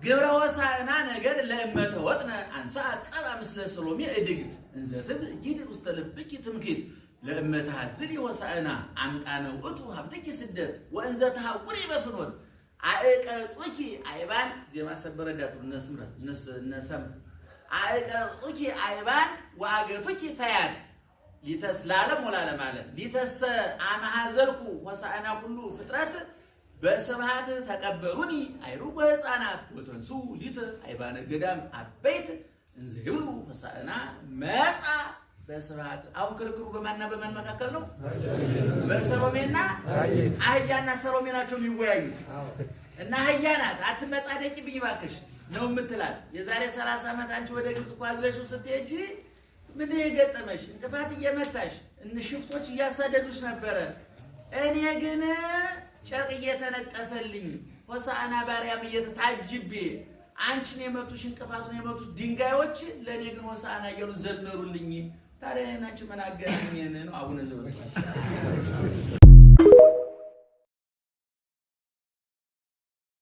ግብረ ሆሳዕና ነገር ለእመተ ወጥነ አንሳት ጸባ ምስለ ሰሎሜ እድግት እንዘትብ ይድ ውስተ ልብኪ ትምክት ለእመተ ሐዝሊ ሆሳዕና አምጣነ ውእቱ ሀብትኪ ስደት ወእንዘ ተሐውሪ በፍኖት አእቀጹኪ አይባን ዜማ ሰበረ ዳቱ ነስምረት ነሰም አእቀጹኪ አይባን ወአገቱኪ ፈያት ሊተስላለም ወላለም አለ ሊተሰ አመሐዘልኩ ሆሳዕና ኩሉ ፍጥረት በስብሐት ተቀበሉኒ አይሩግ ሕፃናት ወተንሱ ሊተ አይባነ ገዳም አበይት እንዘ ይብሉ ሆሳዕና መጻ በስብሐት። አሁን ክርክሩ በማንና በማን መካከል ነው? በሰሎሜና አህያና ሰሎሜ ናቸው የሚወያዩ እና አህያ ናት አትመጻደቂብኝ እባክሽ ነው የምትላት። የዛሬ 30 ዓመት አንቺ ወደ ግብጽ ቋዝለሽው ስትሄጂ ምን የገጠመሽ? እንቅፋት እየመታሽ ሽፍቶች እያሳደዱሽ ነበረ። እኔ ግን ጨርቅ እየተነጠፈልኝ ሆሳዕና ባሪያም እየተታጅቤ አንቺን የመቱሽ እንቅፋቱን የመቱሽ ድንጋዮች ለእኔ ግን ሆሳዕና እያሉ ዘመሩልኝ። ታዲያ እኔና አንቺ ምን አገናኘን ነው አቡነ ዘበሰማያት